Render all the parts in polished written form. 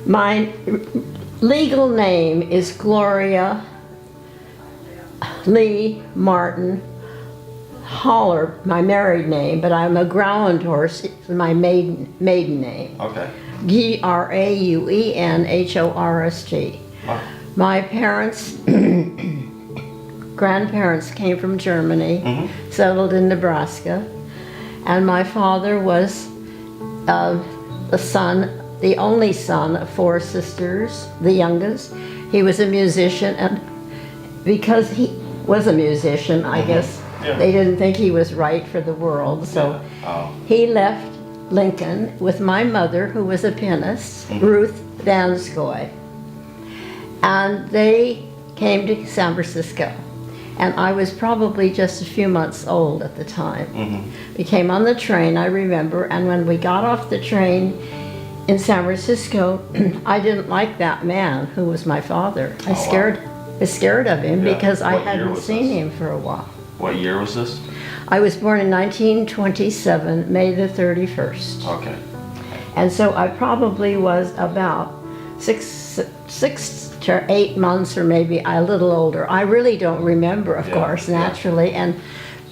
My legal name is Gloria Lee Martin Holler, my married name, but I'm a ground horse. It's my maiden name. Okay. Grauenhorst. Wow. My parents, grandparents came from Germany, settled in Nebraska, and my father was the only son of 4 sisters, the youngest. He was a musician, and because he was a musician, I guess they didn't think he was right for the world, so he left Lincoln with my mother, who was a pianist, Ruth Danskoy, and they came to San Francisco. And I was probably just a few months old at the time. We came on the train, I remember, and when we got off the train in San Francisco, I didn't like that man who was my father. I was scared of him because I hadn't seen him for a while. What year was this? I was born in 1927, May the 31st. Okay. And so I probably was about 6 to 8 months, or maybe a little older. I really don't remember, of course, naturally, and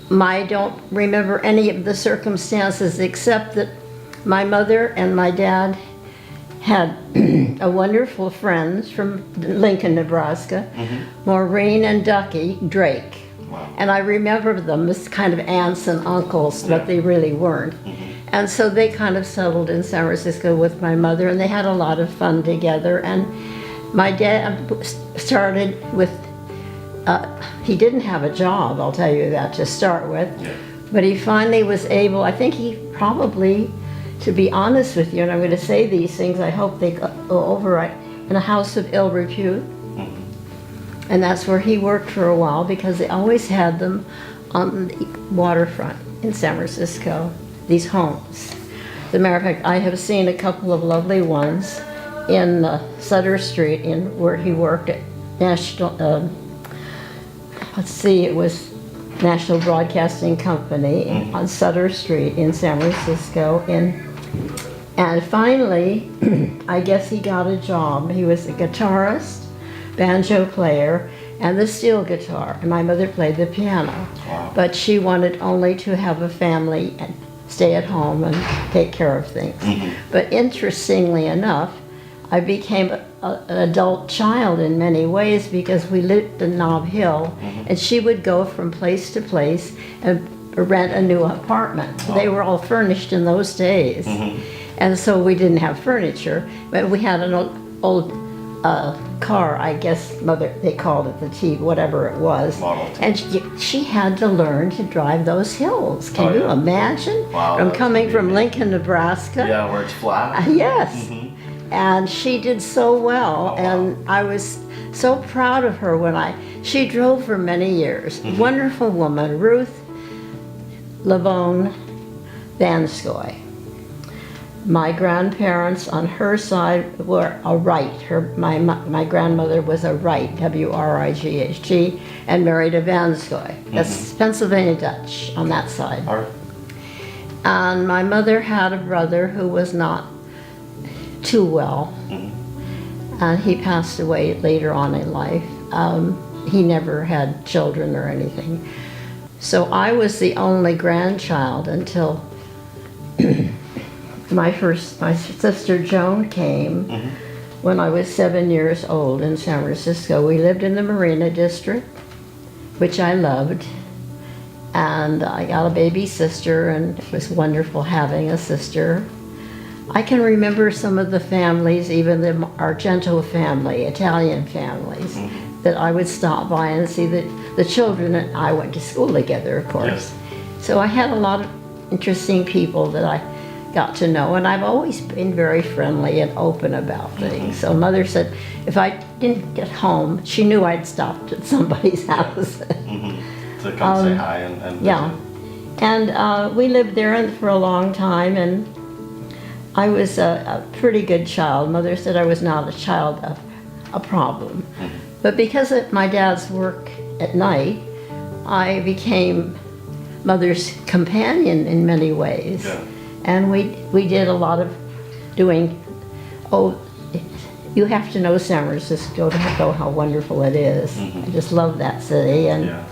I don't remember any of the circumstances except that my mother and my dad had a wonderful friends from Lincoln, Nebraska, Maureen and Ducky Drake. Wow. And I remember them as kind of aunts and uncles, but they really weren't. And so they kind of settled in San Francisco with my mother, and they had a lot of fun together. And my dad started with, he didn't have a job, I'll tell you that to start with, but he finally was able, I think he probably, to be honest with you, and I'm going to say these things, I hope they go over right, in a house of ill repute. And that's where he worked for a while, because they always had them on the waterfront in San Francisco, these homes. As a matter of fact, I have seen a couple of lovely ones in Sutter Street, in where he worked at National, it was National Broadcasting Company on Sutter Street in San Francisco. And finally, I guess he got a job. He was a guitarist, banjo player, and the steel guitar. And my mother played the piano. Wow. But she wanted only to have a family and stay at home and take care of things. But interestingly enough, I became an adult child in many ways, because we lived in Nob Hill, and she would go from place to place and rent a new apartment. They were all furnished in those days. And so we didn't have furniture, but we had an old car, I guess they called it the T, whatever it was. Model T. And she had to learn to drive those hills. Can you imagine? Wow, from coming from Lincoln, Nebraska. Yeah, where it's flat. Yes. And she did so well, and I was so proud of her she drove for many years. Wonderful woman, Ruth Lavone Danskoy. My grandparents on her side were a Wright. My grandmother was a Wright, W-R-I-G-H-T, and married a Vanskoy. That's Pennsylvania Dutch on that side. And my mother had a brother who was not too well, and he passed away later on in life. He never had children or anything. So I was the only grandchild until my sister Joan came when I was 7 years old in San Francisco. We lived in the Marina District, which I loved, and I got a baby sister, and it was wonderful having a sister. I can remember some of the families, even the Argento family, Italian families, that I would stop by and see the children, and I went to school together, of course. So I had a lot of interesting people that I got to know, and I've always been very friendly and open about things. So Mother said if I didn't get home, she knew I'd stopped at somebody's house. To come say hi and visit. Yeah. And we lived there for a long time, and I was a pretty good child. Mother said I was not a child of a problem. But because of my dad's work at night, I became Mother's companion in many ways. And we did a lot of doing you have to know San Francisco to know how wonderful it is. I just love that city. And Yeah.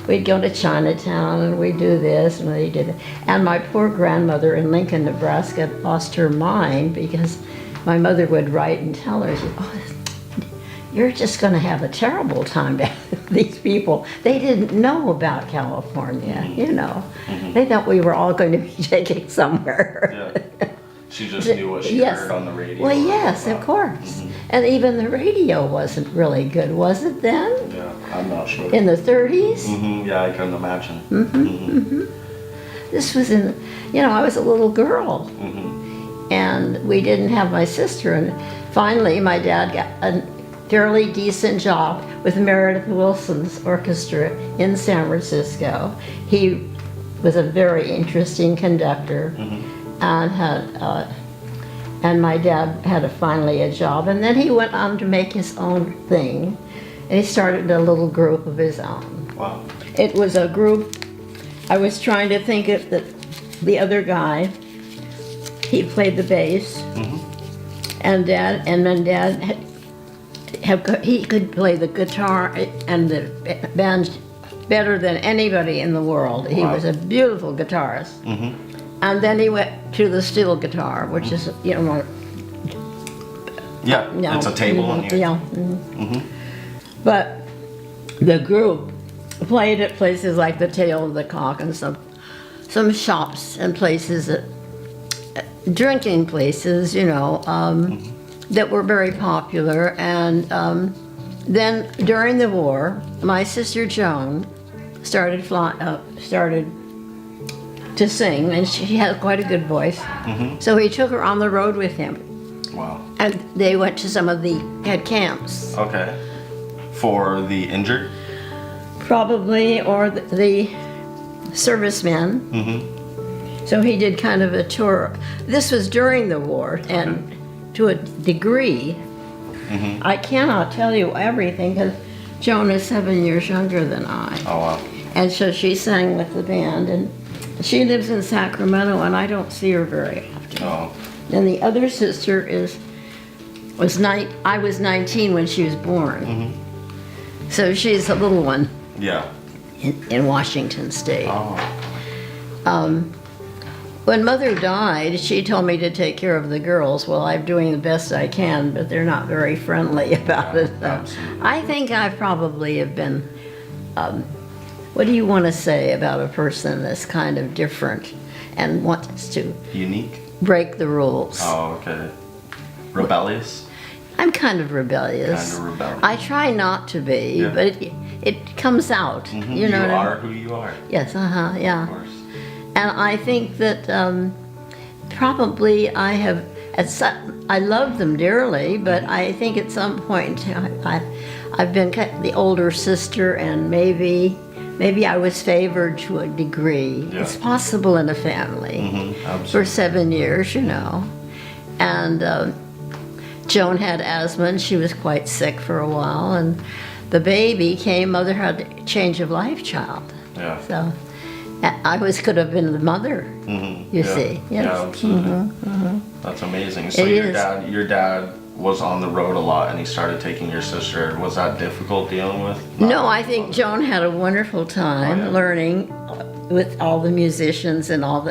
we'd go to Chinatown and we'd do this and we did it. And my poor grandmother in Lincoln, Nebraska lost her mind because my mother would write and tell her, oh, you're just going to have a terrible time. These people, they didn't know about California, you know. They thought we were all going to be taken somewhere. Yeah. She just knew what she Yes. heard on the radio. Well, yes, of course. And even the radio wasn't really good, was it then? Yeah, I'm not sure. In the 30s? Yeah, I couldn't imagine. This was in, you know, I was a little girl. And we didn't have my sister. And finally, my dad got a fairly decent job with Meredith Willson's orchestra in San Francisco. He was a very interesting conductor. And had, and my dad had finally a job, and then he went on to make his own thing, and he started a little group of his own. Wow. It was a group. I was trying to think of the other guy. He played the bass, and then Dad he could play the guitar and the band better than anybody in the world. He was a beautiful guitarist. And then he went to the steel guitar, which is, you know, Yeah, it's a table in here. yeah. But the group played at places like the Tail of the Cock and some shops and places, drinking places, you know, that were very popular. And then during the war, my sister Joan started to sing, and she had quite a good voice. So he took her on the road with him. Wow. And they went to some of the head camps. Okay. For the injured? Probably, or the servicemen. So he did kind of a tour. This was during the war, and to a degree, I cannot tell you everything because Joan is 7 years younger than I. Oh, wow. And so she sang with the band, and she lives in Sacramento, and I don't see her very often. Oh. And the other sister I was 19 when she was born. So she's a little one Yeah. in Washington State. Oh. When Mother died, she told me to take care of the girls. Well, I'm doing the best I can, but they're not very friendly about it. So Absolutely. I think I probably have been, what do you want to say about a person that's kind of different and wants to Unique? break the rules? Oh, okay. Rebellious? I'm kind of rebellious. Kind of rebellious. I try not to be, Yeah. but it comes out. You know You what I are mean? who you are. Yes, yeah. Of course. And I think that probably I have, I love them dearly, but I think at some point I've been the older sister, and maybe I was favored to a degree. Yeah. It's possible in a family for Absolutely. 7 years, you know. And Joan had asthma, and she was quite sick for a while, and the baby came, Mother had a change of life child. Yeah. So I could have been the mother, you Yeah. see. Yeah, Yes. absolutely. That's amazing. So It your is. your dad was on the road a lot, and he started taking your sister. Was that difficult dealing with? No, I think Joan had a wonderful time Oh, yeah. learning with all the musicians and all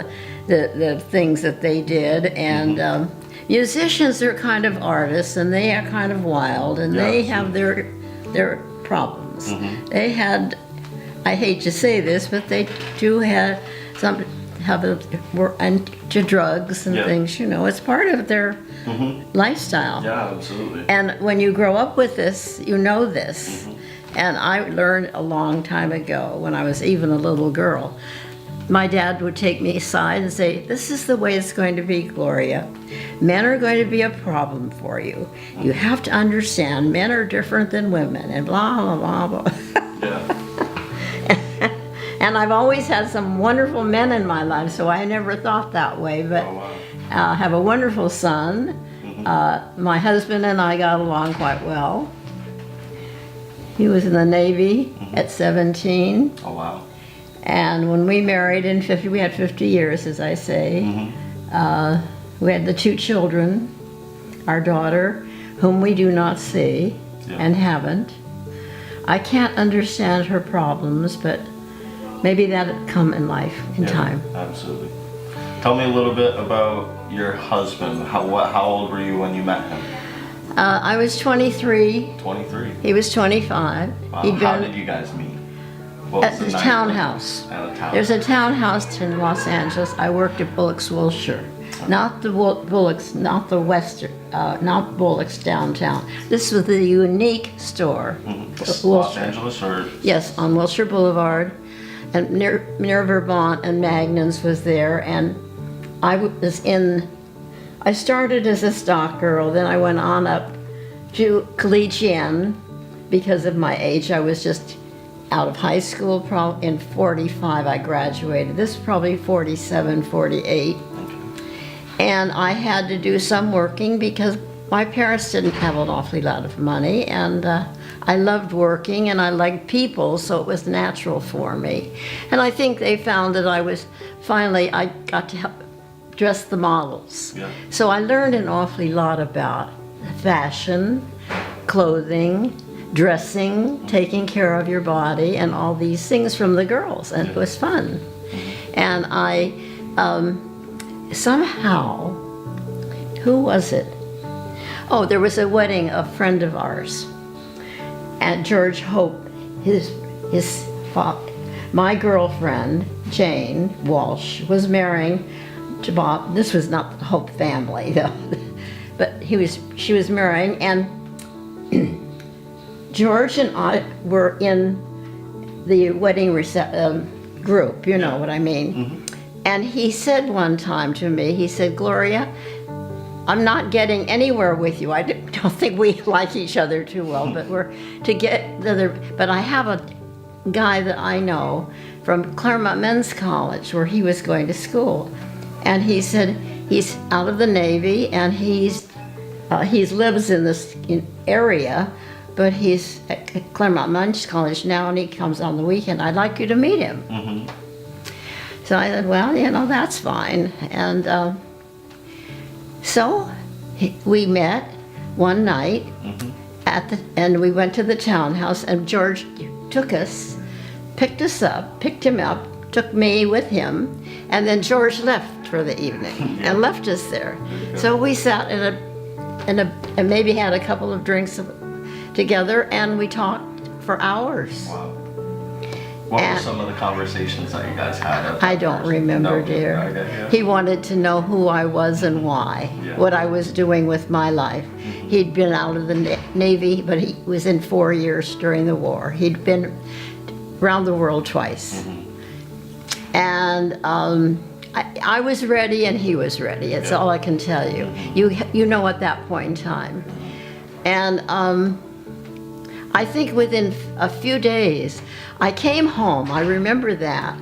the things that they did. And musicians are kind of artists, and they are kind of wild, and Yeah, they have their problems. They had, I hate to say this, but they do were into drugs and Yeah. things, you know. It's part of their lifestyle. Yeah, absolutely. And when you grow up with this, you know this. And I learned a long time ago, when I was even a little girl, my dad would take me aside and say, this is the way it's going to be, Gloria. Men are going to be a problem for you. You have to understand, men are different than women, and blah, blah, blah, blah. Yeah. And I've always had some wonderful men in my life, so I never thought that way. But Oh, wow. I have a wonderful son. My husband and I got along quite well. He was in the Navy at 17. Oh, wow. And when we married in 50, we had 50 years, as I say. We had the 2 children. our daughter, whom we do not see and haven't. I can't understand her problems, but maybe that'll come in life, in time. Absolutely. Tell me a little bit about your husband. How old were you when you met him? I was 23. 23. He was 25. Wow. How did you guys meet? What At was the night townhouse. like? At a townhouse. There's a townhouse in Los Angeles. I worked at Bullock's Wilshire. Not the Bullock's, not the Western, not Bullock's downtown. This was the unique store. Los Angeles or? Yes, on Wilshire Boulevard, and near Vermont, and Magnon's was there. And I started as a stock girl, then I went on up to collegian because of my age. I was just out of high school, probably in 45 I graduated. This is probably 47, 48. And I had to do some working because my parents didn't have an awfully lot of money, and I loved working and I liked people, so it was natural for me. And I think they found that I got to help dress the models. Yeah. So I learned an awfully lot about fashion, clothing, dressing, taking care of your body, and all these things from the girls, and it was fun. And I somehow, who was it? Oh, there was a wedding of a friend of ours, and George Hope, my girlfriend Jane Walsh was marrying to Bob. This was not the Hope family though, but she was marrying, and George and I were in the wedding group, you know what I mean. Mm-hmm. And he said one time to me, he said, "Gloria, I'm not getting anywhere with you. I don't think we like each other too well, but we're together. But I have a guy that I know from Claremont Men's College where he was going to school, and he said he's out of the Navy and he lives in this area, but he's at Claremont Men's College now and he comes on the weekend. I'd like you to meet him." Mm-hmm. So I said, well, that's fine. And so we met one night and we went to the townhouse, and George picked him up, took me with him, and then George left for the evening and left us there. So we sat and maybe had a couple of drinks together, and we talked for hours. Wow. What were some of the conversations that you guys had? I don't remember, dear. Okay, yeah. He wanted to know who I was and why, what I was doing with my life. He'd been out of the Navy, but he was in 4 years during the war. He'd been around the world twice. And I was ready and he was ready. It's all I can tell you. You know at that point in time. And I think within a few days, I came home, I remember that,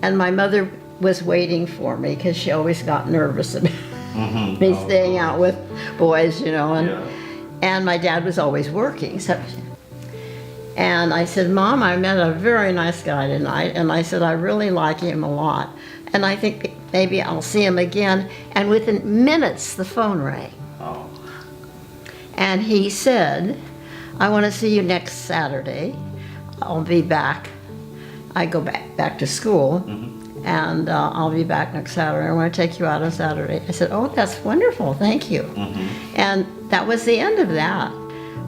and my mother was waiting for me because she always got nervous about me staying out with boys, and my dad was always working. And I said, "Mom, I met a very nice guy tonight," and I said, "I really like him a lot, and I think maybe I'll see him again." And within minutes, the phone rang. Oh. And he said, "I want to see you next Saturday. I'll be back. I go back to school, and I'll be back next Saturday. I want to take you out on Saturday." I said, "Oh, that's wonderful, thank you." And that was the end of that.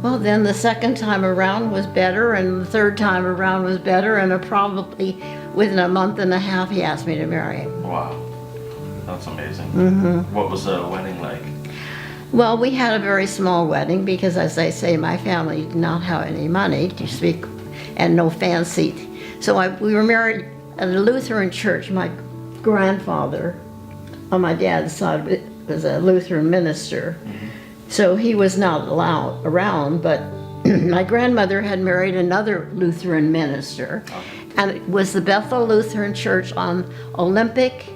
Well, then the second time around was better, and the third time around was better, and probably within a month and a half, he asked me to marry him. Wow, that's amazing. What was the wedding like? Well, we had a very small wedding because, as I say, my family did not have any money to speak, and no fancy. So we were married at a Lutheran church. My grandfather on my dad's side was a Lutheran minister, so he was not allowed around, but my grandmother had married another Lutheran minister, and it was the Bethel Lutheran Church on Olympic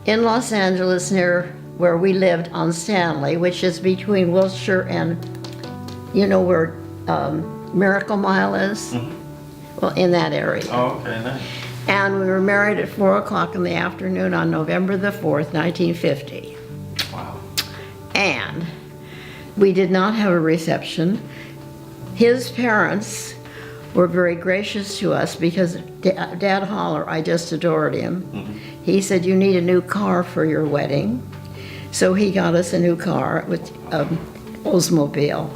in Los Angeles, near where we lived on Stanley, which is between Wilshire and, where Miracle Mile is? Well, in that area. Oh, okay, nice. And we were married at 4 o'clock in the afternoon on November the 4th, 1950. Wow. And We did not have a reception. His parents were very gracious to us because Dad Holler, I just adored him. He said, you need a new car for your wedding. So he got us a new car with Oldsmobile.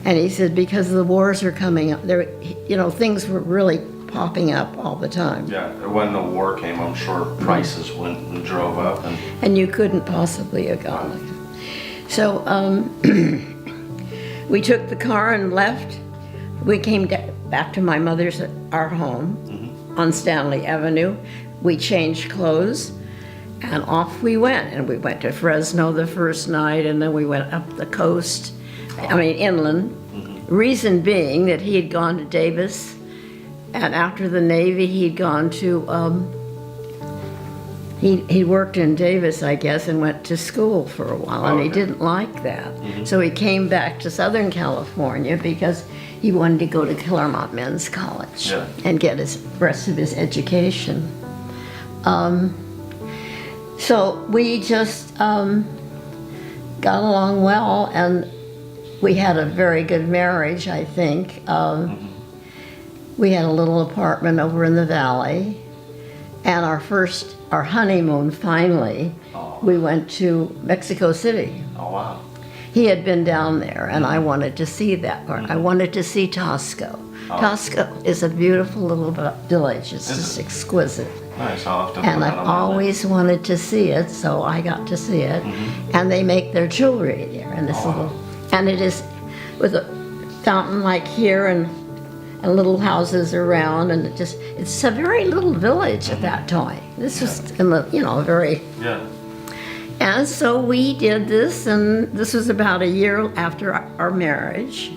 And he said, because the wars are coming up, there, you know, things were really popping up all the time. Yeah, when the war came, I'm sure prices went and drove up. And you couldn't possibly have gone. So we took the car and left. We came back to my mother's, our home on Stanley Avenue. We changed clothes and off we went. And we went to Fresno the first night, and then we went up the coast, inland. Reason being that he had gone to Davis, and after the Navy he'd gone to, he worked in Davis, I guess, and went to school for a while, and he didn't like that. So he came back to Southern California because he wanted to go to Claremont Men's College and get his rest of his education. So we just got along well, and we had a very good marriage, I think. We had a little apartment over in the valley, and our honeymoon, finally, we went to Mexico City. Oh, wow. He had been down there, and I wanted to see that part. I wanted to see Tosco. Tosco is a beautiful little village. It's just exquisite. Nice, I'll have to And I've always wanted to see it, so I got to see it. And they make their jewelry there in this little, and it is with a fountain like here and little houses around, and it's a very little village at that time. This was in the, very. Yeah. And so we did this, and this was about a year after our marriage.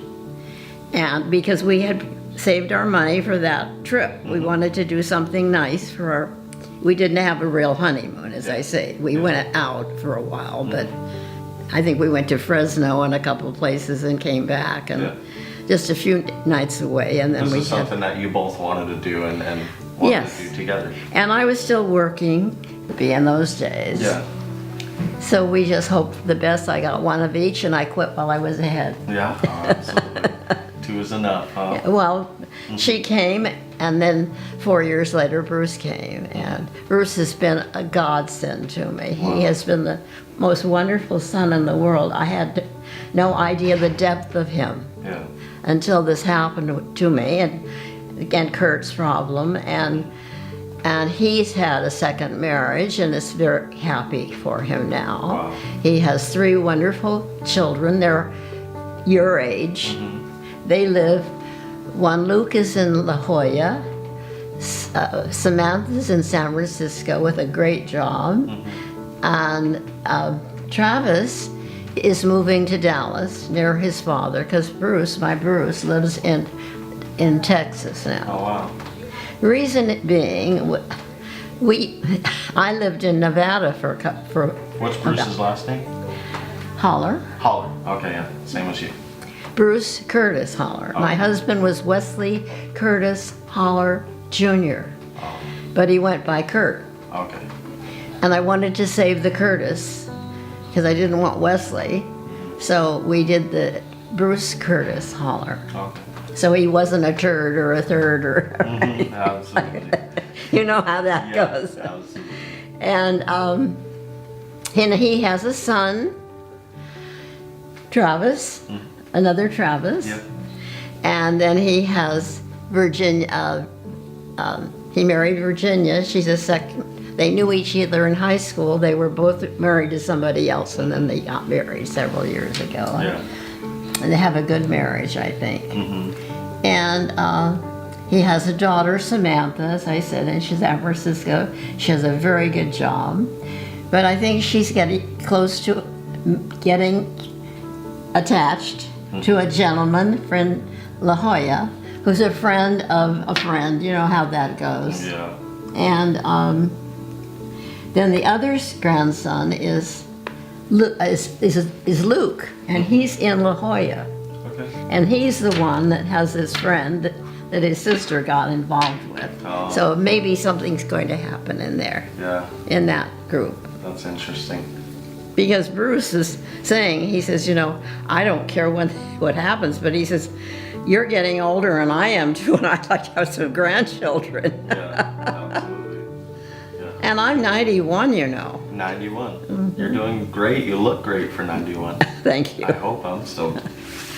And because we had saved our money for that trip, we wanted to do something nice for we didn't have a real honeymoon, as I say. We went out for a while, but I think we went to Fresno and a couple of places and came back, and just a few nights away, and then this is something that you both wanted to do and wanted to do together. And I was still working in those days. Yeah. So we just hoped for the best. I got one of each, and I quit while I was ahead. Yeah, absolutely. 2 is enough, huh? Well, she came, and then 4 years later, Bruce came, and Bruce has been a godsend to me. Wow. He has been the most wonderful son in the world. I had no idea the depth of him until this happened to me, and again, Kurt's problem, and he's had a second marriage, and is very happy for him now. Wow. He has 3 wonderful children. They're your age. They live, Luke is in La Jolla, Samantha's in San Francisco with a great job, and Travis is moving to Dallas near his father, because my Bruce lives in Texas now. Oh, wow. Reason being, I lived in Nevada for What's Bruce's last name? Holler. Holler. Okay, yeah, same as you. Bruce Curtis Holler. My husband was Wesley Curtis Holler Jr., but he went by Kurt. Okay. And I wanted to save the Curtis because I didn't want Wesley, so we did the Bruce Curtis Holler. Okay. So he wasn't a turd or a third or. Absolutely. You know how that goes. Absolutely. And he has a son, Travis. Another Travis. Yep. And then he has Virginia. He married Virginia. She's a second. They knew each other in high school. They were both married to somebody else, and then they got married several years ago. Yeah. And they have a good marriage, I think. And he has a daughter, Samantha, as I said, and she's at Francisco. She has a very good job. But I think she's getting close to getting attached to a gentleman from La Jolla, who's a friend of a friend. You know how that goes. Yeah. And then the other grandson is Luke, and he's in La Jolla. Okay. And he's the one that has this friend that his sister got involved with. Oh. So maybe something's going to happen in there. Yeah. In that group. That's interesting. Because Bruce is saying, he says, you know, I don't care what happens, but he says, you're getting older and I am too, and I'd like to have some grandchildren. Yeah, absolutely. Yeah. And I'm 91, you know. 91. You're doing great. You look great for 91. Thank you. I hope I'm still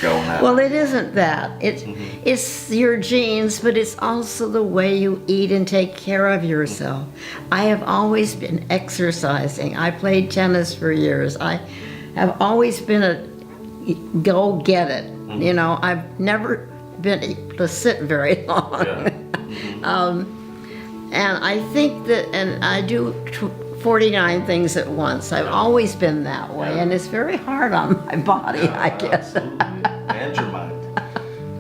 going at Well, it. it isn't that. It's your genes, but it's also the way you eat and take care of yourself. I have always been exercising. I played tennis for years. I have always been a go get it. You know, I've never been able to sit very long. Yeah. And I think that, and I do 49 things at once. I've always been that way, and it's very hard on my body, I guess. Absolutely. And your mind.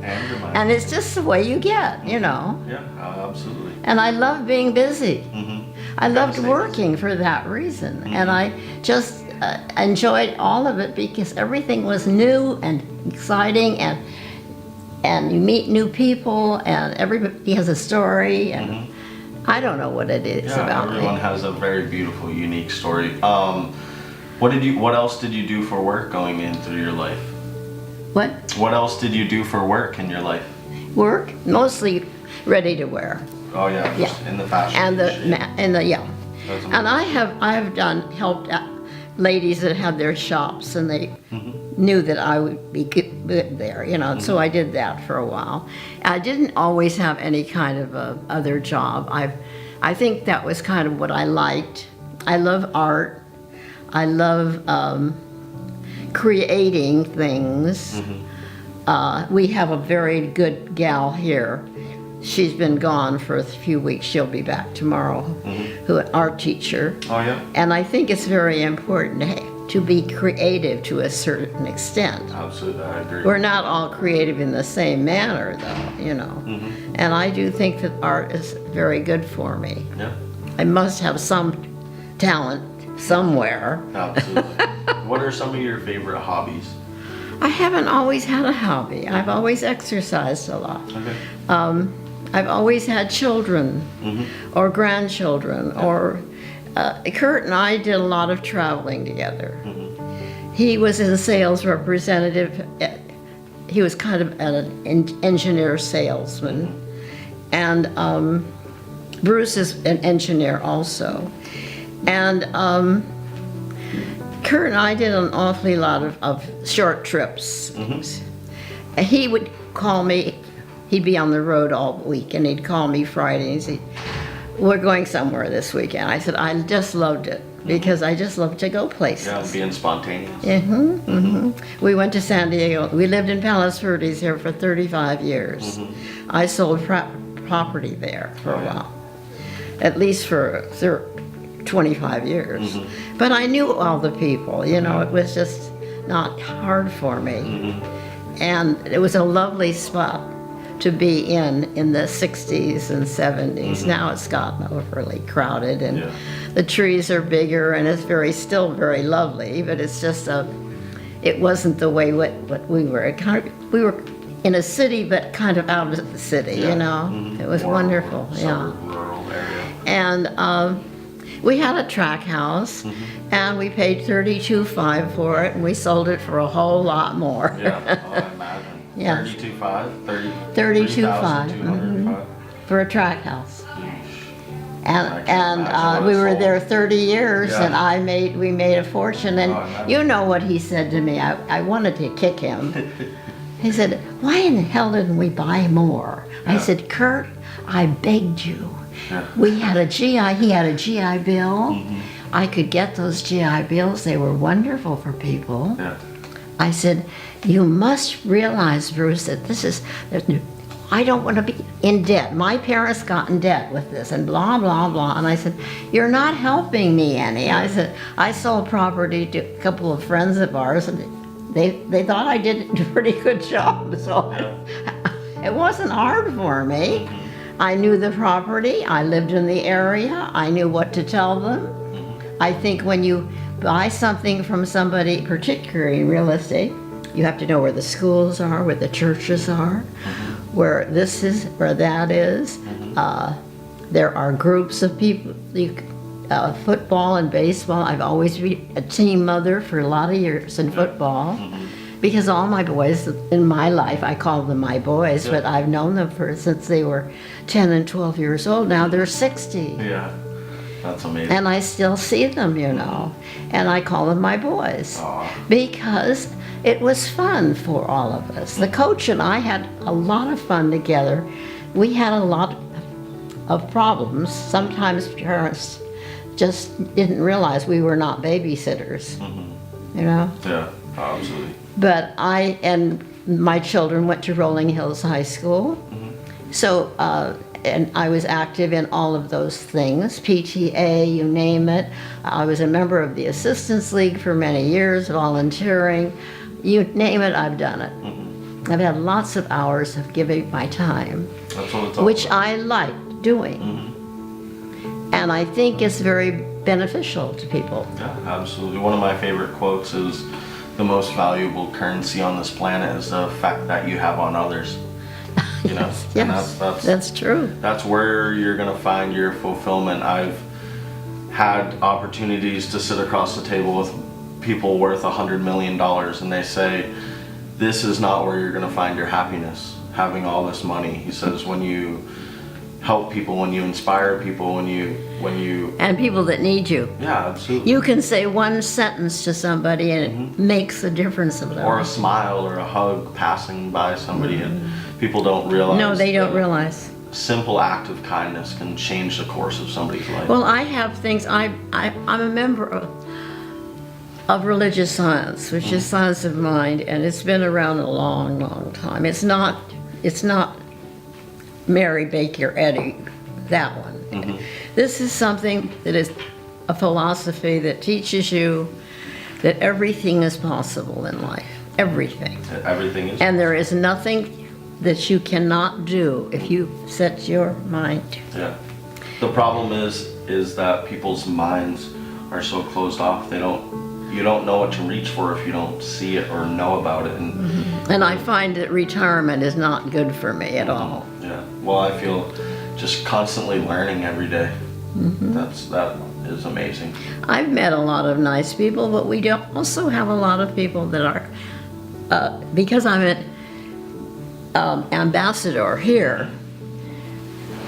And your mind. And it's just the way you get, you know. Yeah, absolutely. And I love being busy. I loved Same. working for that reason. And I just enjoyed all of it because everything was new and exciting, and you meet new people, and everybody has a story, and I don't know what it is about everyone me. has a very beautiful, unique story. What else did you do for work going in through your life? What? What else did you do for work in your life? Work? Mostly ready to wear. Oh yeah, just in the fashion And industry. yeah. That's And I have helped out ladies that had their shops, and they knew that I would be good there, you know. So I did that for a while. I didn't always have any kind of other job. I think that was kind of what I liked. I love art. I love creating things. We have a very good gal here. She's been gone for a few weeks. She'll be back tomorrow. Who an art teacher. Oh yeah. And I think it's very important to be creative to a certain extent. Absolutely, I agree. We're not all creative in the same manner, though, you know. And I do think that art is very good for me. Yeah. I must have some talent somewhere. Absolutely. What are some of your favorite hobbies? I haven't always had a hobby. I've always exercised a lot. Okay. I've always had children or grandchildren, or Kurt and I did a lot of traveling together. He was a sales representative. He was kind of an engineer salesman. And Bruce is an engineer also. And Kurt and I did an awfully lot of short trips. He would call me. He'd be on the road all week, and he'd call me Friday and he'd say, we're going somewhere this weekend. I said, I just loved it because I just love to go places. Yeah, being spontaneous. We went to San Diego. We lived in Palos Verdes here for 35 years. I sold property there for a while, at least for 25 years. But I knew all the people, you know, it was just not hard for me. And it was a lovely spot to be in the 60s and 70s. Now it's gotten overly crowded, and the trees are bigger, and it's still very lovely, but it's just it wasn't the way what we were. We were in a city, but kind of out of the city, you know. It was wonderful, Rural area. And we had a track house, and we paid $32,500 for it, and we sold it for a whole lot more. Yeah, oh, I imagine. Yeah. 32,500? 32,500 for a track house. I can imagine what We it were sold. there 30 years, Yeah. and we made a fortune. Oh, I And imagine. you know what he said to me? I wanted to kick him. He said, why in the hell didn't we buy more? I said, Kurt, I begged you. He had a GI Bill. I could get those GI Bills. They were wonderful for people. Yeah. I said, you must realize, Bruce, that I don't want to be in debt. My parents got in debt with this, and blah, blah, blah. And I said, you're not helping me any. I said, I sold property to a couple of friends of ours, and they thought I did a pretty good job. So it wasn't hard for me. I knew the property. I lived in the area. I knew what to tell them. I think when you buy something from somebody, particularly in real estate, you have to know where the schools are, where the churches are, where this is, where that is. There are groups of people, football and baseball. I've always been a team mother for a lot of years in football. Because all my boys in my life, I call them my boys, but I've known them since they were 10 and 12 years old. Now they're 60. Yeah, that's amazing. And I still see them, you know, and I call them my boys. Aw. Because it was fun for all of us. The coach and I had a lot of fun together. We had a lot of problems. Sometimes parents just didn't realize we were not babysitters, you know? Yeah, absolutely. But I and my children went to Rolling Hills High School. So, and I was active in all of those things, PTA, you name it. I was a member of the Assistance League for many years, volunteering. You name it, I've done it. I've had lots of hours of giving my time, That's what it's all which about. I like doing. And I think it's very beneficial to people. Yeah, absolutely. One of my favorite quotes is, the most valuable currency on this planet is the effect that you have on others. You know? Yes, And that's true. that's where you're gonna find your fulfillment. I've had opportunities to sit across the table with people worth $100 million, and they say, this is not where you're gonna find your happiness, having all this money. He says, when you help people, when you inspire people, when you And people that need you. yeah, absolutely. You can say one sentence to somebody and it makes a difference of their Or a life. smile or a hug passing by somebody, and people don't realize. No, they don't that realize. a simple act of kindness can change the course of somebody's life. Well, I have things, I'm a member of religious science, which is science of mind, and it's been around a long, long time. It's not Mary Baker Eddy, that one. This is something that is a philosophy that teaches you that everything is possible in life. Everything. Everything is. And there is nothing that you cannot do if you set your mind to. Yeah. The problem is that people's minds are so closed off. You don't know what to reach for if you don't see it or know about it. And I find that retirement is not good for me at all. Yeah. Well, I feel just constantly learning every day. That is amazing. I've met a lot of nice people, but we also have a lot of people that are, because I'm an ambassador here,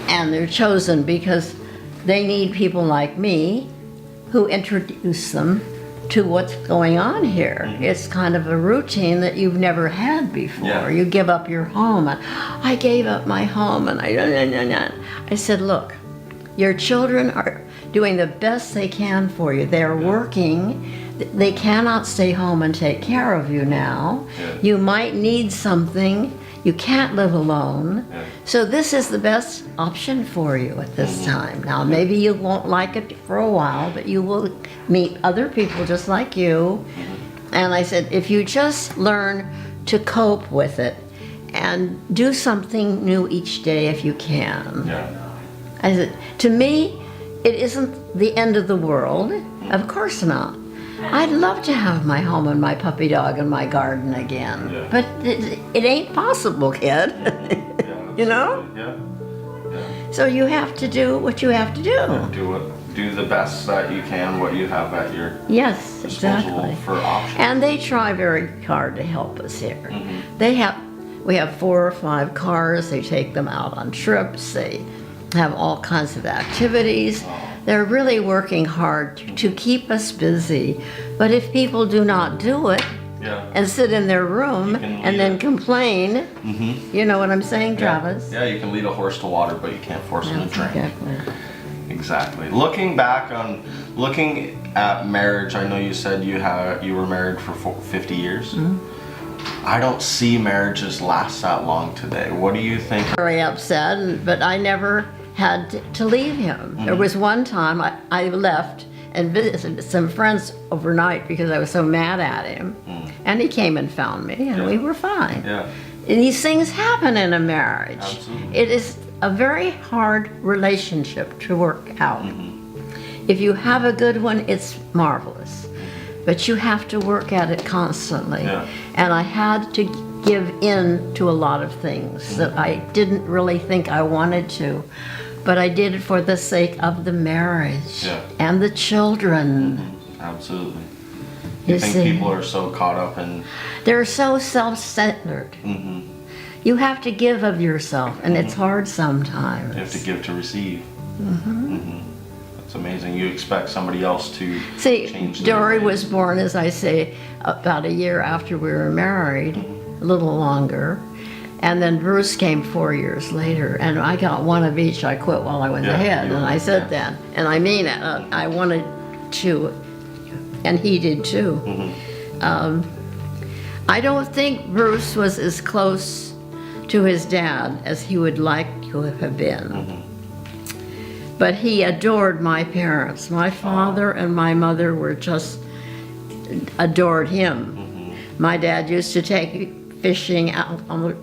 and they're chosen because they need people like me who introduce them to what's going on here. It's kind of a routine that you've never had before. Yeah. You give up your home. And I gave up my home, and I said, look, your children are doing the best they can for you. They're working. They cannot stay home and take care of you now. Yeah. You might need something. You can't live alone. Yeah. So this is the best option for you at this time. Now, maybe you won't like it for a while, but you will meet other people just like you. And I said, if you just learn to cope with it and do something new each day if you can. Yeah. I said, to me, it isn't the end of the world. Of course not. I'd love to have my home and my puppy dog and my garden again. Yeah. But it ain't possible, kid. Yeah. You know? Yeah. Yeah. So you have to do what you have to do. Do the best that you can, what you have at your Yes, disposal exactly. for options. And they try very hard to help us here. We have 4 or 5 cars. They take them out on trips. They have all kinds of activities. They're really working hard to keep us busy. But if people do not do it Yeah. and sit in their room can and lead then it. complain, you know what I'm saying, Travis? Yeah, you can lead a horse to water, but you can't force him to drink. Exactly. Exactly. Looking at marriage, I know you said you were married for 50 years. I don't see marriages last that long today. What do you think? Very upset, but I never had to leave him. There was one time I left and visited some friends overnight because I was so mad at him. And he came and found me, and we were fine. Yeah. And these things happen in a marriage. Absolutely. It is a very hard relationship to work out. If you have a good one, it's marvelous. But you have to work at it constantly. Yeah. And I had to give in to a lot of things that I didn't really think I wanted to. but I did it for the sake of the marriage Yeah. and the children. Absolutely. You You think see. people are so caught up in... They're so self-centered. Mm-hmm. You have to give of yourself, and it's hard sometimes. You have to give to receive. That's amazing. You expect somebody else to See, change their Dory ways. was born, as I say, about a year after we were married, a little longer. And then Bruce came 4 years later, and I got one of each. I quit while I was Yeah, ahead, you and were, I said yeah. that. And I mean it. I wanted to, and he did too. I don't think Bruce was as close to his dad as he would like to have been. But he adored my parents. My father and my mother were just adored him. My dad used to take fishing out on the,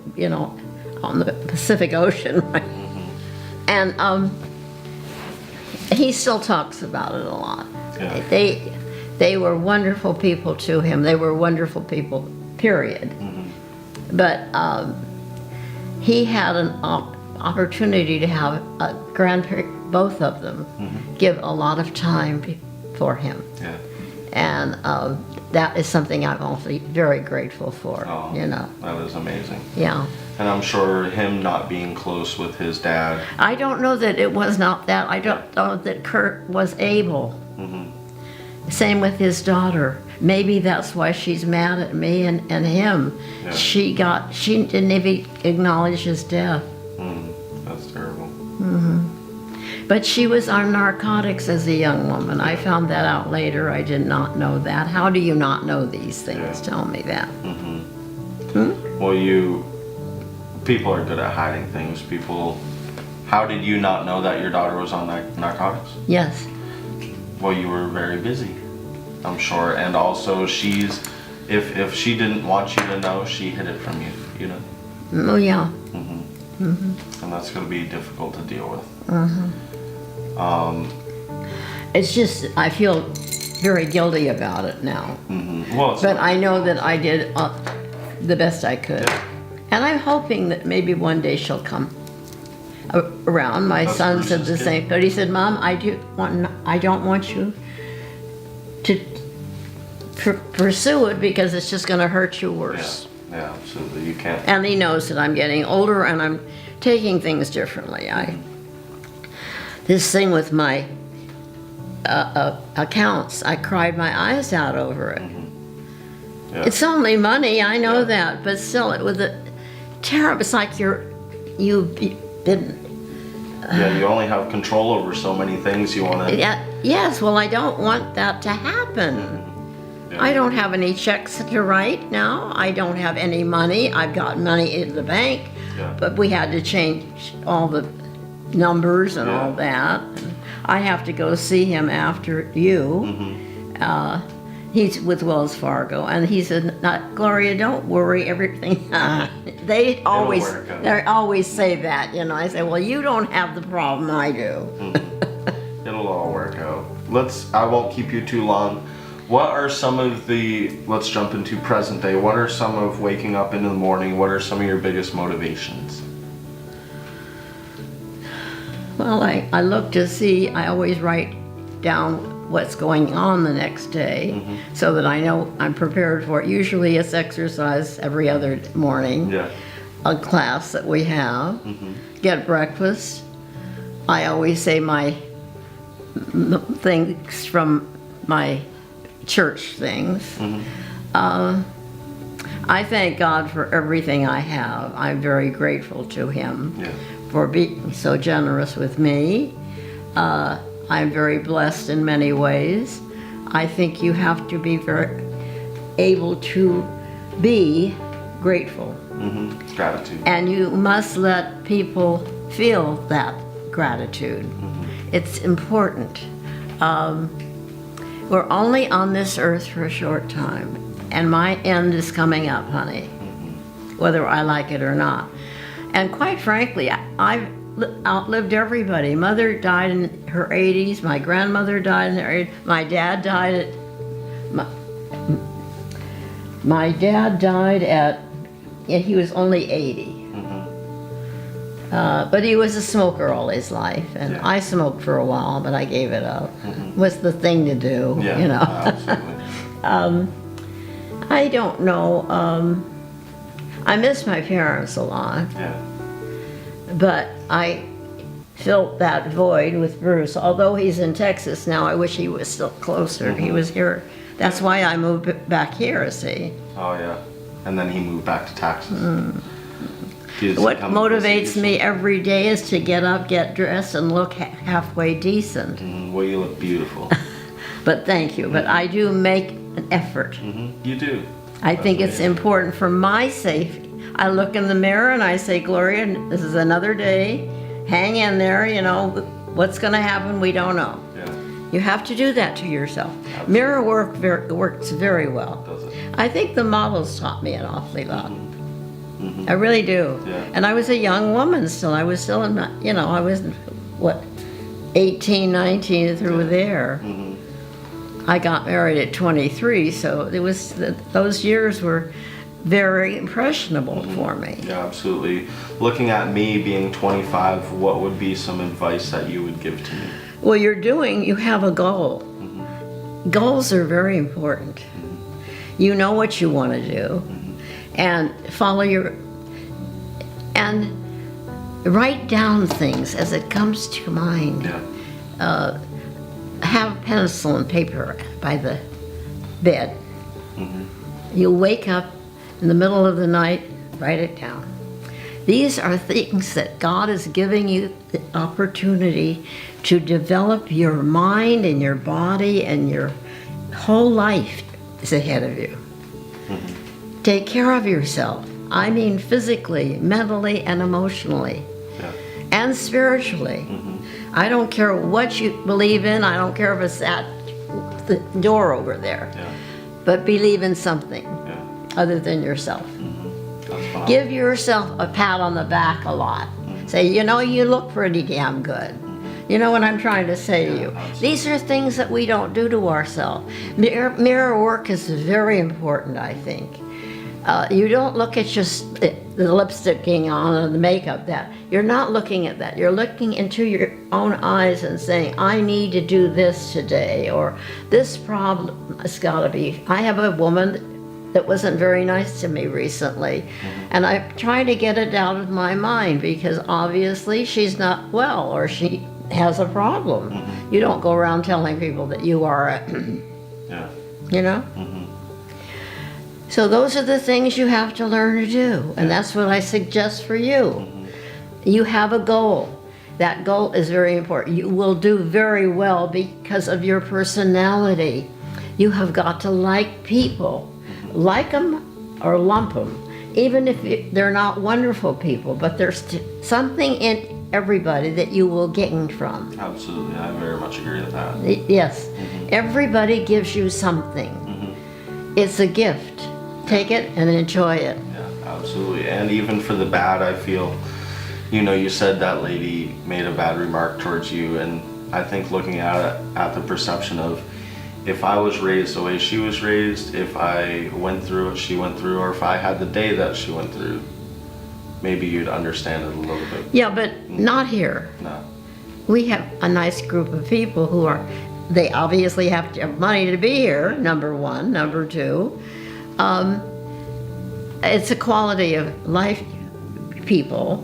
on the Pacific Ocean, right? And he still talks about it a lot. Yeah. They were wonderful people to him. They were wonderful people, period. But he had an opportunity to have a grandparent, both of them, give a lot of time for him. Yeah. And that is something I'm also very grateful for, Oh, That is amazing. Yeah. And I'm sure him not being close with his dad. I don't know that it was not that. I don't know that Kurt was able. Same with his daughter. Maybe that's why she's mad at me and him. Yeah. She didn't even acknowledge his death. That's terrible. But she was on narcotics as a young woman. I found that out later. I did not know that. How do you not know these things? Yeah. Tell me that. Well, people are good at hiding things. How did you not know that your daughter was on narcotics? Yes. Well, you were very busy, I'm sure. And also if she didn't want you to know, she hid it from you, Oh, yeah. And that's going to be difficult to deal with. It's just, I feel very guilty about it now. Well, But I know that I did the best I could. Yeah. And I'm hoping that maybe one day she'll come around. My That's son said Bruce's the kid. same, but he said, Mom, I don't want you to pursue it because it's just going to hurt you worse. yeah, absolutely. You can't. And he knows that I'm getting older and I'm taking things differently. This thing with my accounts, I cried my eyes out over it. Yeah. It's only money, I know that, but still, it was a terrible. It's like you've been. Yeah, you only have control over so many things you want to. Yes, well, I don't want that to happen. Yeah. I don't have any checks to write now. I don't have any money. I've got money in the bank, Yeah. but we had to change all the numbers and Yeah. all that. I have to go see him after you. He's with Wells Fargo, and he said, "Gloria, don't worry, everything." They always say that, I say, "Well, you don't have the problem I do." It'll all work out. I won't keep you too long. What are some of let's jump into present day. What are some of waking up in the morning? What are some of your biggest motivations? Well, I look to see, I always write down what's going on the next day so that I know I'm prepared for it. Usually it's exercise every other morning, Yeah. a class that we have, get breakfast. I always say my things from my church things. I thank God for everything I have. I'm very grateful to Him Yeah. for being so generous with me. I'm very blessed in many ways. I think you have to be very able to be grateful. Gratitude. And you must let people feel that gratitude. It's important. We're only on this earth for a short time, and my end is coming up, honey, whether I like it or not. And quite frankly, I've outlived everybody. Mother died in her 80s, my grandmother died in her 80s, my dad died at, he was only 80. But he was a smoker all his life, and Yeah. I smoked for a while, but I gave it up. Was the thing to do, Yeah, you know. absolutely. I don't know. I miss my parents a lot, Yeah. but I filled that void with Bruce. Although he's in Texas now, I wish he was still closer. He was here. That's why I moved back here, see. Oh yeah. And then he moved back to Texas. What motivates me every day is to get up, get dressed, and look halfway decent. Well, you look beautiful. But thank you. But I do make an effort. You do. I think it's important for my safety. I look in the mirror and I say, Gloria, this is another day. Hang in there, you know. What's going to happen, we don't know. Yeah. You have to do that to yourself. Absolutely. Mirror work works very well. Does it? I think the models taught me an awfully lot. I really do. Yeah. And I was a young woman still. I was still in my, you know, I was, what, 18, 19 through there. I got married at 23, so it was, those years were very impressionable for me. Yeah, absolutely. Looking at me being 25, what would be some advice that you would give to me? Well, you have a goal. Goals are very important. You know what you want to do, and follow and write down things as it comes to your mind. Yeah. Have pencil and paper by the bed. You'll wake up in the middle of the night, write it down. These are things that God is giving you the opportunity to develop your mind and your body, and your whole life is ahead of you. Take care of yourself. I mean physically, mentally, and emotionally, and spiritually. I don't care what you believe in. I don't care if it's at the door over there. But believe in something other than yourself. Give yourself a pat on the back a lot. Say, you know, you look pretty damn good. You know what I'm trying to say to you? These are things that we don't do to ourselves. Mirror work is very important, I think. You don't look at just the lipsticking on and the makeup. That you're not looking at that. You're looking into your own eyes and saying, I need to do this today, or this problem has got to be. I have a woman that wasn't very nice to me recently, and I try to get it out of my mind, because obviously she's not well, or she has a problem. You don't go around telling people that you are you know? So those are the things you have to learn to do, and that's what I suggest for you. You have a goal. That goal is very important. You will do very well because of your personality. You have got to like people. Like them or lump them, even if they're not wonderful people, but there's something in everybody that you will gain from. Absolutely, I very much agree with that. Yes, everybody gives you something. It's a gift. Take it and enjoy it. Yeah, absolutely. And even for the bad, I feel, you know, you said that lady made a bad remark towards you, and I think looking at it at the perception of, if I was raised the way she was raised, if I went through what she went through, or if I had the day that she went through, maybe you'd understand it a little bit. Yeah, but not here. No. We have a nice group of people who are, they obviously have to have money to be here, number one. Number two, it's a quality of life people.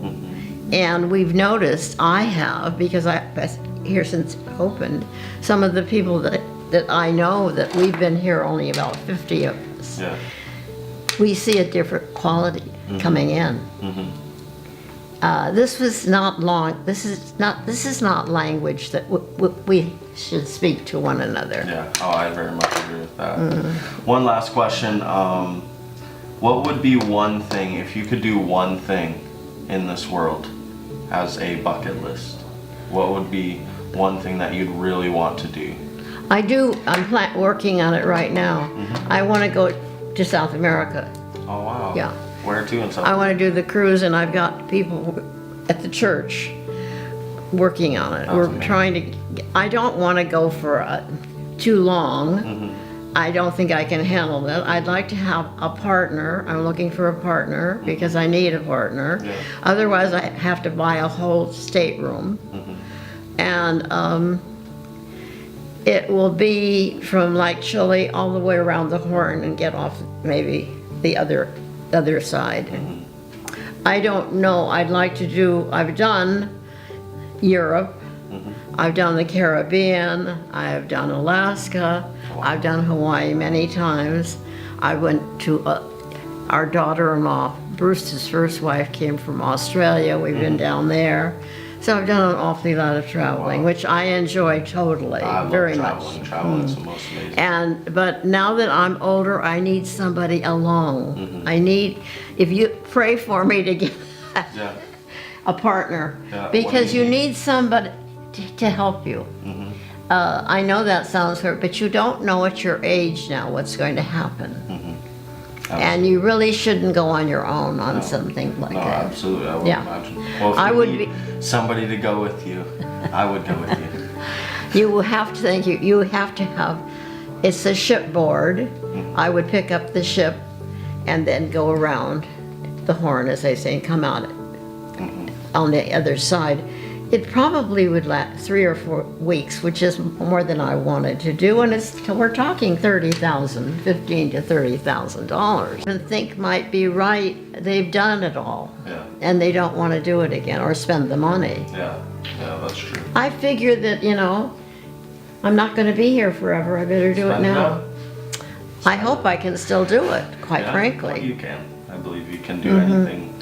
And we've noticed, I have, because I've been here since it opened, some of the people that I know, that we've been here only about 50 of us. Yeah. We see a different quality coming in. This is not language that we should speak to one another. Yeah. Oh, I very much agree with that. One last question. What would be one thing, if you could do one thing in this world as a bucket list, what would be one thing that you'd really want to do? I do. I'm working on it right now. I want to go to South America. Oh, wow. Yeah. Where to in South I want to do the cruise, and I've got people at the church working on it. We're trying to. I don't want to go for too long, I don't think I can handle that. I'd like to have a partner. I'm looking for a partner because I need a partner. Yeah. Otherwise, I have to buy a whole stateroom. And it will be from Lake Chile all the way around the Horn and get off maybe the other side. I don't know. I'd like to do, I've done Europe. I've done the Caribbean, I've done Alaska, I've done Hawaii many times. I went to, our daughter-in-law, Bruce's first wife, came from Australia. We've been down there. So I've done an awfully lot of traveling, which I enjoy totally, very much. Traveling's the most amazing. But now that I'm older, I need somebody along. I need, if you pray for me to get a partner, because you need somebody to help you. I know that sounds hurt, but you don't know at your age now what's going to happen. And you really shouldn't go on your own on something like that. No, absolutely, I would imagine. Well, if I you would need somebody to go with you, I would go with you. You will have to think, you have to have, it's a shipboard. I would pick up the ship and then go around the Horn, as they say, and come out on the other side. It probably would last 3 or 4 weeks, which is more than I wanted to do, and we're talking $30,000, $15,000 to $30,000. And think might be right. They've done it all, and they don't want to do it again or spend the money. Yeah, that's true. I figure that I'm not going to be here forever. I better do it now. I hope I can still do it. Quite frankly, well, you can. I believe you can do anything.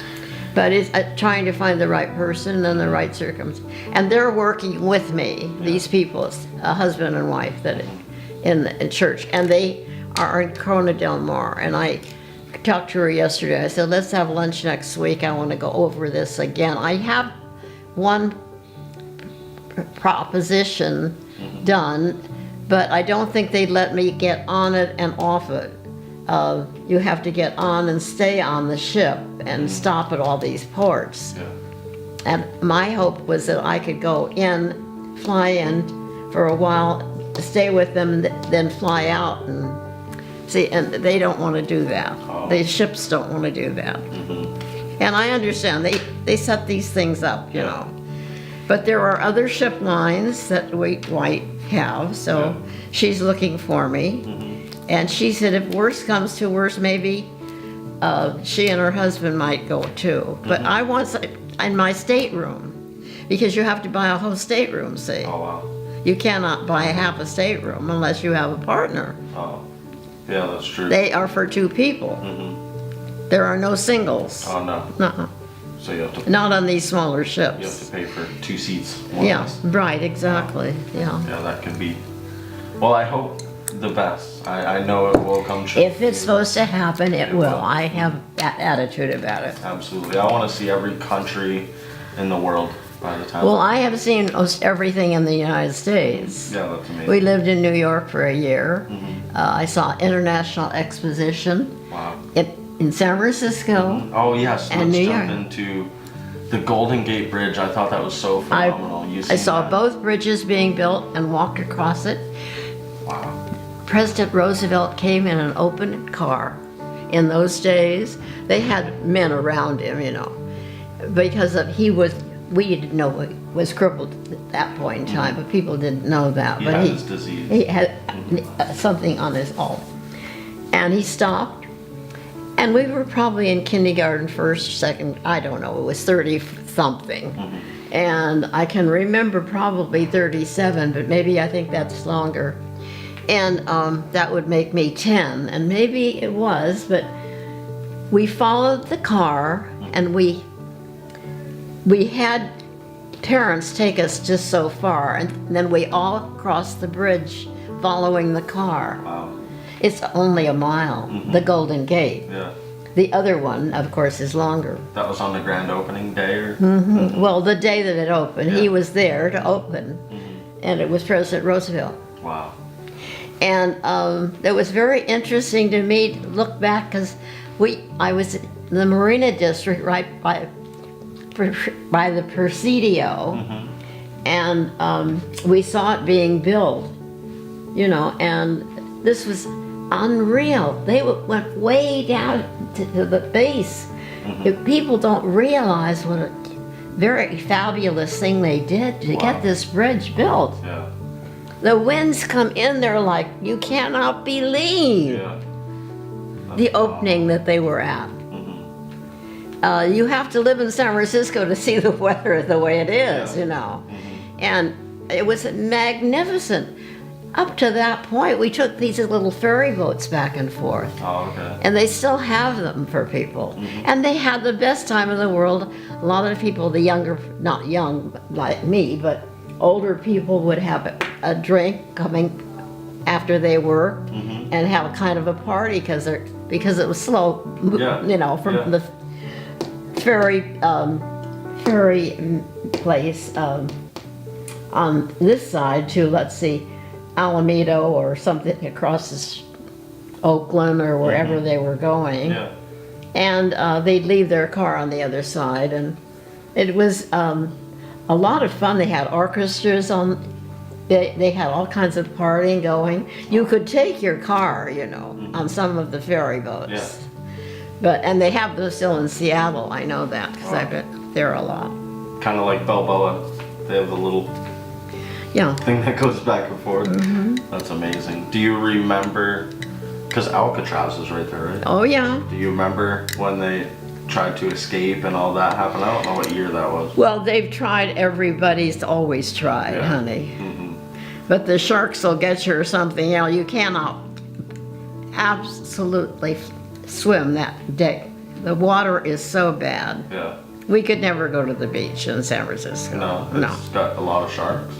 But it's trying to find the right person and the right circumstance. And they're working with me, these people, a husband and wife that in church. And they are in Corona Del Mar. And I talked to her yesterday. I said, let's have lunch next week. I want to go over this again. I have one proposition done, but I don't think they'd let me get on it and off it. You have to get on and stay on the ship and stop at all these ports. And my hope was that I could go in, fly in for a while, stay with them, then fly out and see. And they don't want to do that. The ships don't want to do that. And I understand they set these things up, you know. But there are other ship lines that we might have. So she's looking for me. And she said if worse comes to worse, maybe she and her husband might go too. But I want in my stateroom, because you have to buy a whole stateroom, see? Oh, wow. You cannot buy half a stateroom unless you have a partner. Oh, yeah, that's true. They are for 2 people. There are no singles. Oh, no. Nuh-uh. So you have to... Not on these smaller ships. You have to pay for 2 seats. Yeah, right, exactly, Yeah, that could be... Well, I hope the best. I know it will come true. If it's supposed to happen, it will. I have that attitude about it. Absolutely. I want to see every country in the world by the time. Well, I have seen most everything in the United States. Yeah, that's amazing. We lived in New York for a year. I saw International Exposition in San Francisco. Oh, yes. And Let's New jump York. into the Golden Gate Bridge. I thought that was so phenomenal. I saw both bridges being built and walked across it. Wow. President Roosevelt came in an open car. In those days, they had men around him, because we didn't know he was crippled at that point in time, but people didn't know that. He But had his disease. He had something on his arm. And he stopped, and we were probably in kindergarten, first, second, I don't know, it was 30-something. And I can remember probably 37, but maybe I think that's longer. And that would make me 10, and maybe it was, but we followed the car, and we had parents take us just so far, and then we all crossed the bridge following the car. Wow. It's only a mile, the Golden Gate. Yeah. The other one, of course, is longer. That was on the grand opening day, or? Well, the day that it opened, he was there to open, and it was President Roosevelt. Wow. And it was very interesting to me to look back, because I was in the Marina District right by the Presidio, and we saw it being built, and this was unreal. They went way down to the base. If people don't realize what a very fabulous thing they did to get this bridge built. Yeah. The winds come in there like you cannot believe the opening that they were at. You have to live in San Francisco to see the weather the way it is, you know. And it was magnificent. Up to that point, we took these little ferry boats back and forth. Oh, okay. And they still have them for people. And they had the best time in the world. A lot of the people, the younger, not young like me, but older people would have a drink coming after they worked and have a kind of a party because it was slow, you know, from the ferry place on this side to, let's see, Alameda or something across this Oakland or wherever they were going. Yeah. And they'd leave their car on the other side, and it was a lot of fun. They had orchestras on. They had all kinds of partying going. You could take your car, you know, on some of the ferry boats. And they have those still in Seattle. I know that because I've been there a lot. Kind of like Balboa. They have the little thing that goes back and forth. That's amazing. Do you remember, because Alcatraz is right there, right? Oh yeah. Do you remember when they tried to escape and all that happened? I don't know what year that was. Well, they've tried, everybody's always tried, honey. But the sharks will get you or something, you know, you cannot absolutely swim that day. The water is so bad. Yeah. We could never go to the beach in San Francisco. No, it's got a lot of sharks.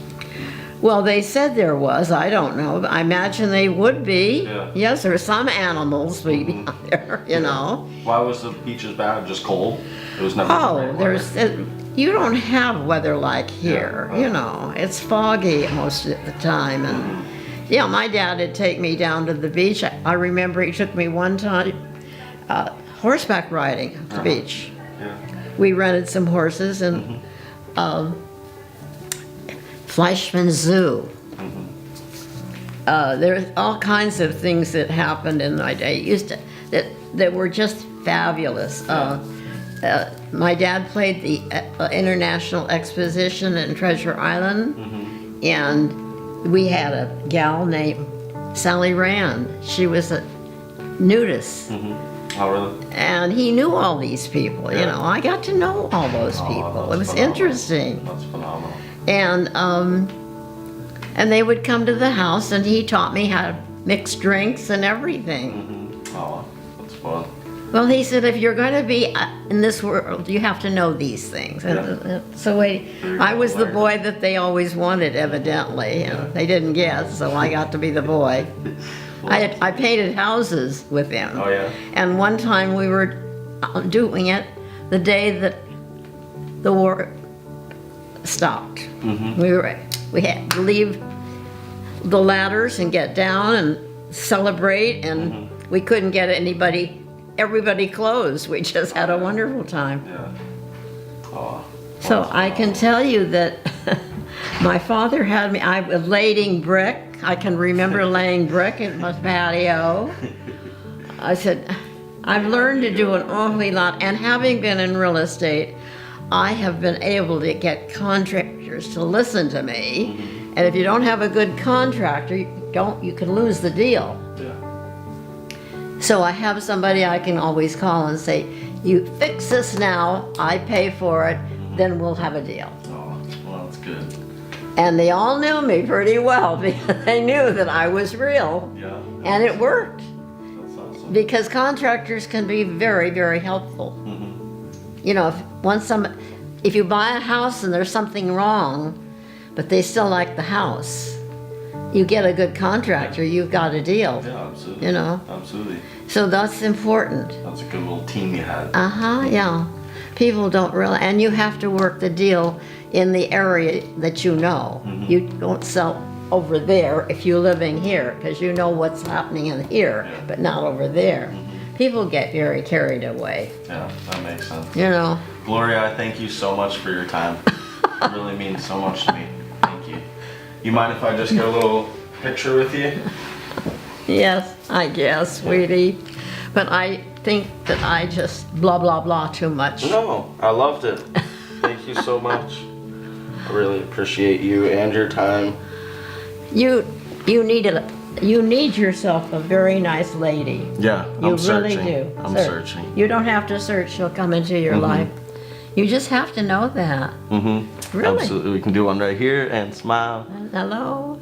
Well, they said there was. I don't know. I imagine they would be. Yeah. Yes, there are some animals maybe out there, you know. Why was the beaches bad? Just cold? It was never great weather. You don't have weather like here, you know. It's foggy most of the time. And yeah, my dad would take me down to the beach. I remember he took me one time horseback riding at the beach. Yeah. We rented some horses and Fleischmann Zoo. There's all kinds of things that happened in my day. That were just fabulous. My dad played the International Exposition in Treasure Island, and we had a gal named Sally Rand. She was a nudist. Oh, really? And he knew all these people, you know. I got to know all those people. It was interesting. That's phenomenal. And they would come to the house, and he taught me how to mix drinks and everything. Oh, that's fun. Well, he said, if you're going to be in this world, you have to know these things. So I was the boy that they always wanted, evidently, and they didn't get, so I got to be the boy. I painted houses with him. Oh, yeah? And one time we were doing it the day that the war stopped. We had to leave the ladders and get down and celebrate, and we couldn't get everybody closed. We just had a wonderful time. Yeah. Oh. So I can tell you that my father had me, I was lading brick. I can remember laying brick in my patio. I said, I've learned to do an awfully lot, and having been in real estate, I have been able to get contractors to listen to me. And if you don't have a good contractor, you can lose the deal. Yeah. So I have somebody I can always call and say, you fix this now, I pay for it, then we'll have a deal. Oh, well, that's good. And they all knew me pretty well because they knew that I was real. Yeah. And it worked. That's awesome. Because contractors can be very, very helpful. You know, if you buy a house and there's something wrong, but they still like the house, you get a good contractor, you've got a deal. Yeah, absolutely. You know? Absolutely. So that's important. That's a good little team you had. Yeah. People don't realize, and you have to work the deal in the area that you know. You don't sell over there if you're living here, because you know what's happening in here, but not over there. People get very carried away. Yeah, that makes sense. You know. Gloria, I thank you so much for your time. It really means so much to me. Thank you. You mind if I just get a little picture with you? Yes, I guess, sweetie. But I think that I just blah, blah, blah too much. No, I loved it. Thank you so much. I really appreciate you and your time. You need yourself a very nice lady. Yeah, You I'm searching. really do. I'm searching. You don't have to search, she'll come into your life. You just have to know that. Mm-hmm. Really? Absolutely. We can do one right here and smile. Hello?